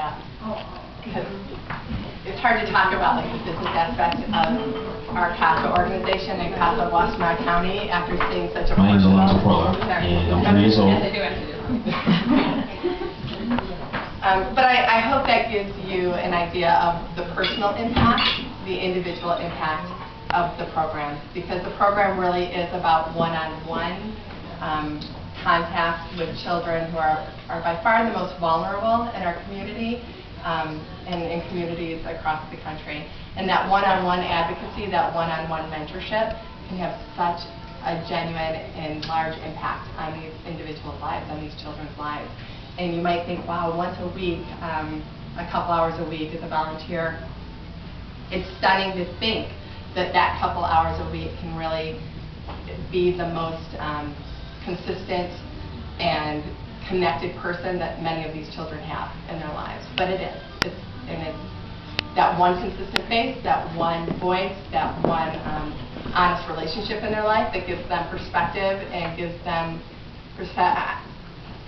that. Because it's hard to talk about like the business aspect of our CASA organization and CASA Washtenaw County after seeing such a My name's Alonzo portion. Perla, and I'm 10 years old. Yes, I do have to do. But I hope that gives you an idea of the personal impact, the individual impact of the program, because the program really is about one-on-one contact with children who are by far the most vulnerable in our community and in communities across the country. And that one-on-one advocacy, that one-on-one mentorship can have such a genuine and large impact on these individuals' lives, on these children's lives. And you might think, wow, once a week, a couple hours a week as a volunteer, it's stunning to think that that couple hours a week can really be the most consistent and connected person that many of these children have in their lives. But it is. It's that one consistent face, that one voice, that one honest relationship in their life that gives them perspective and gives them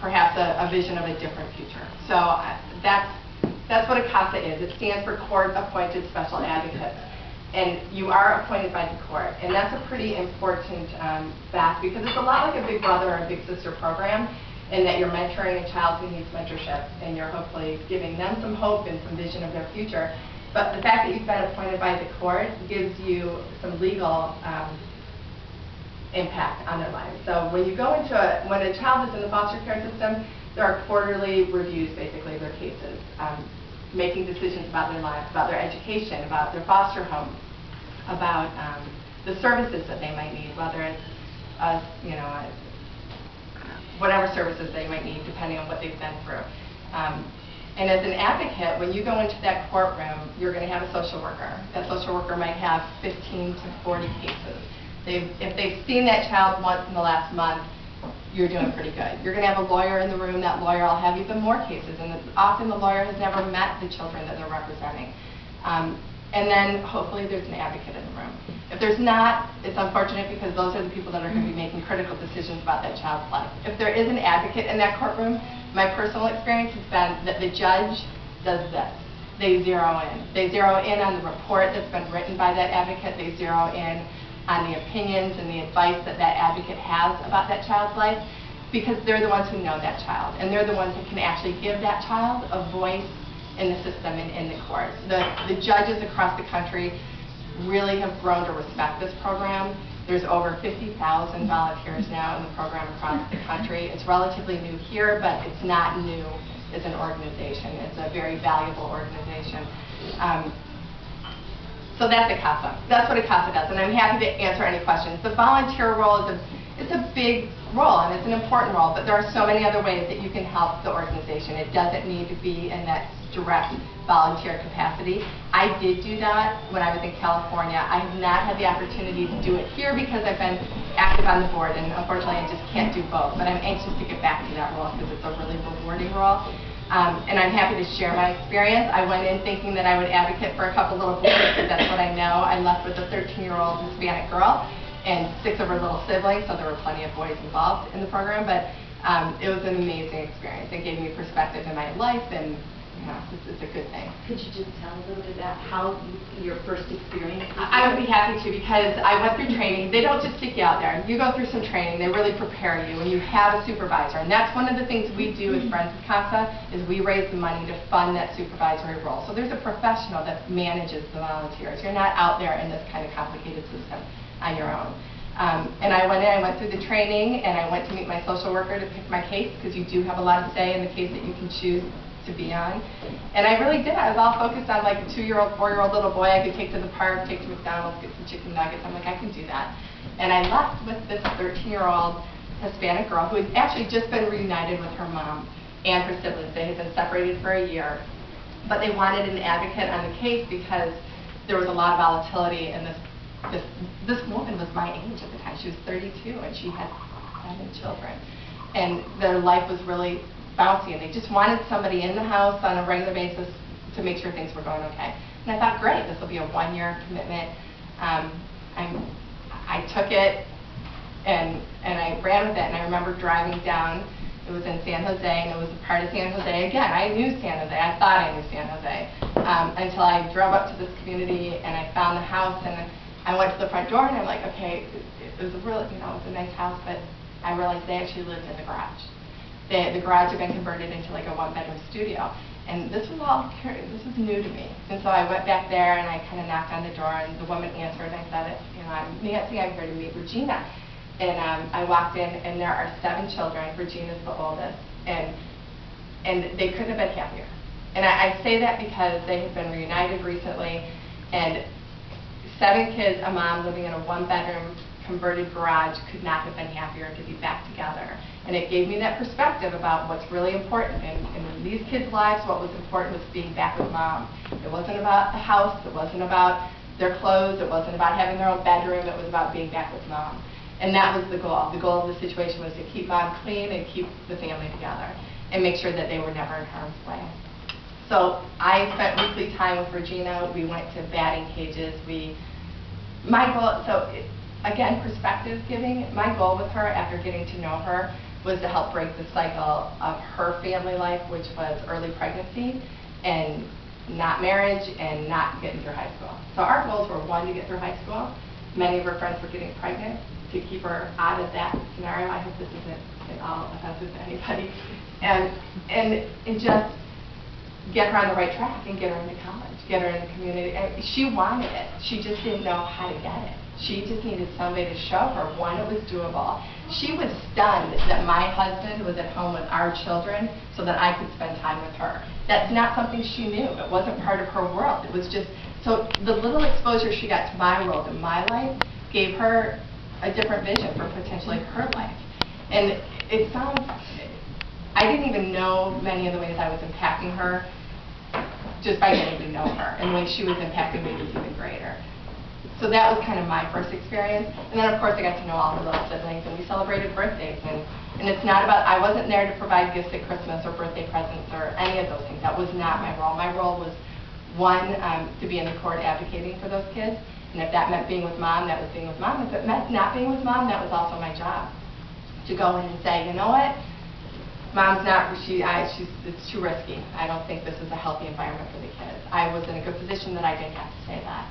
perhaps a vision of a different future. So that's what a CASA is. It stands for Court-Appointed Special Advocates. And you are appointed by the court. And that's a pretty important fact, because it's a lot like a big brother or a big sister program, in that you're mentoring a child who needs mentorship, and you're hopefully giving them some hope and some vision of their future. But the fact that you've been appointed by the court gives you some legal impact on their lives. So when you go into when a child is in the foster care system, there are quarterly reviews, basically, of their cases, making decisions about their lives, about their education, about their foster home, about the services that they might need, whether it's whatever services they might need, depending on what they've been through. And as an advocate, when you go into that courtroom, you're going to have a social worker. That social worker might have 15 to 40 cases. If they've seen that child once in the last month, you're doing pretty good. You're going to have a lawyer in the room. That lawyer will have even more cases, and often the lawyer has never met the children that they're representing. And then hopefully there's an advocate in the room. If there's not, it's unfortunate, because those are the people that are going to be making critical decisions about that child's life. If there is an advocate in that courtroom, my personal experience has been that the judge does this. They zero in. They zero in on the report that's been written by that advocate. They zero in on the opinions and the advice that that advocate has about that child's life, because they're the ones who know that child, and they're the ones who can actually give that child a voice in the system and in the courts. The judges across the country really have grown to respect this program. There's over 50,000 volunteers now in the program across the country. It's relatively new here, but it's not new as an organization. It's a very valuable organization. So that's a CASA. That's what a CASA does, and I'm happy to answer any questions. The volunteer role it's a big role, and it's an important role, but there are so many other ways that you can help the organization. It doesn't need to be in that direct volunteer capacity. I did do that when I was in California. I have not had the opportunity to do it here because I've been active on the board, and unfortunately I just can't do both. But I'm anxious to get back to that role because it's a really rewarding role. And I'm happy to share my experience. I went in thinking that I would advocate for a couple little boys, because that's what I know. I left with a 13-year-old Hispanic girl and 6 of her little siblings, so there were plenty of boys involved in the program. But it was an amazing experience. It gave me perspective in my life, and it's a good thing. Could you just tell a little bit about how your first experience was? I would be happy to, because I went through training. They don't just stick you out there. You go through some training. They really prepare you, and you have a supervisor. And that's one of the things we do as Friends of CASA, is we raise the money to fund that supervisory role. So there's a professional that manages the volunteers. You're not out there in this kind of complicated system on your own. And I went through the training, and I went to meet my social worker to pick my case, because you do have a lot of say in the case that you can choose to be on. And I really did. I was all focused on like a 2-year-old, 4-year-old little boy I could take to the park, take to McDonald's, get some chicken nuggets. I'm like, I can do that. And I left with this 13-year-old Hispanic girl who had actually just been reunited with her mom and her siblings. They had been separated for a year. But they wanted an advocate on the case because there was a lot of volatility, and this woman was my age at the time. She was 32, and she had 7 children. And their life was really bouncy, and they just wanted somebody in the house on a regular basis to make sure things were going okay. And I thought, great, this will be a 1-year commitment. I took it, and I ran with it, and I remember driving down It was in San Jose, and it was a part of San Jose. Again, I knew San Jose. I thought I knew San Jose until I drove up to this community and I found the house, and I went to the front door and I'm like, okay, it was a really, it was a nice house, but I realized they actually lived in the garage. The garage had been converted into like a one-bedroom studio, and this was new to me. And so I went back there and I kind of knocked on the door, and the woman answered, and I said, I'm Nancy. I'm here to meet Regina. And I walked in, and there are 7 children. Regina's the oldest, and they couldn't have been happier. And I say that because they have been reunited recently, and 7 kids, a mom living in a one-bedroom converted garage could not have been happier to be back together. And it gave me that perspective about what's really important. And in these kids' lives, what was important was being back with mom. It wasn't about the house. It wasn't about their clothes. It wasn't about having their own bedroom. It was about being back with mom. And that was the goal. The goal of the situation was to keep mom clean and keep the family together and make sure that they were never in harm's way. So I spent weekly time with Regina. We went to batting cages. My goal, again, perspective giving. My goal with her after getting to know her was to help break the cycle of her family life, which was early pregnancy and not marriage and not getting through high school. So our goals were, 1, to get through high school. Many of her friends were getting pregnant, to keep her out of that scenario. I hope this isn't at all offensive to anybody. And just get her on the right track and get her into college, get her in the community. And she wanted it. She just didn't know how to get it. She just needed somebody to show her, 1, it was doable. She was stunned that my husband was at home with our children so that I could spend time with her. That's not something she knew. It wasn't part of her world. It was just, so the little exposure she got to my world and my life gave her a different vision for potentially her life. And it sounds, I didn't even know many of the ways I was impacting her just by getting to know her. And the way she was impacting me was even greater. So that was kind of my first experience. And then of course I got to know all her little siblings, and we celebrated birthdays. And it's not about, I wasn't there to provide gifts at Christmas or birthday presents or any of those things. That was not my role. My role was, 1, to be in the court advocating for those kids. And if that meant being with mom, that was being with mom. If it meant not being with mom, that was also my job. To go in and say, you know what, mom's not, it's too risky. I don't think this is a healthy environment for the kids. I was in a good position that I didn't have to say that.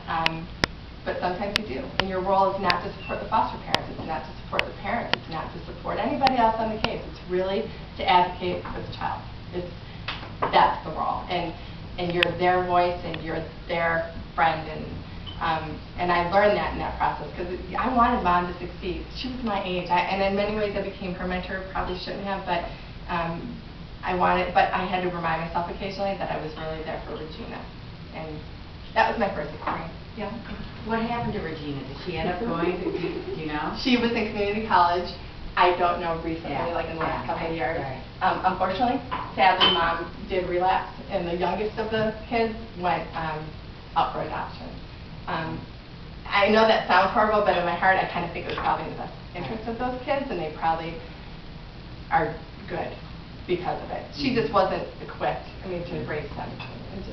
But sometimes you do. And your role is not to support the foster parents. It's not to support the parents. It's not to support anybody else on the case. It's really to advocate for the child. That's the role. And you're their voice, and you're their friend. And I learned that in that process, because I wanted mom to succeed. She was my age, and in many ways I became her mentor. Probably shouldn't have, but but I had to remind myself occasionally that I was really there for Regina, and that was my first experience. Yeah. What happened to Regina? Did she end up going? Do you know? She was in community college. I don't know recently, like in the last couple of years. Right. Unfortunately, sadly, mom did relapse, and the youngest of the kids went out for adoption. I know that sounds horrible, but in my heart, I kind of think it was probably in the best interest of those kids, and they probably are good because of it. She just wasn't equipped, to raise them.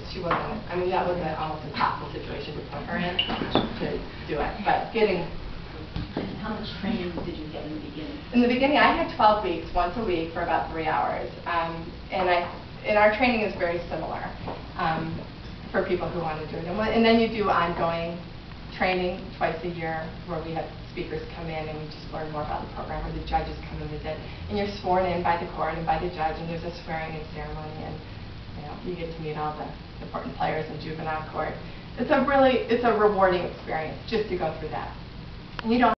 She wasn't, that was almost an impossible situation to put her in to do it. But getting... And how much training did you get in the beginning? In the beginning, I had 12 weeks, once a week for about 3 hours. And our training is very similar. For people who want to do it. And then you do ongoing training twice a year where we have speakers come in and we just learn more about the program, or the judges come and visit. And you're sworn in by the court and by the judge, and there's a swearing-in ceremony, and you get to meet all the important players in juvenile court. It's a rewarding experience just to go through that. And you don't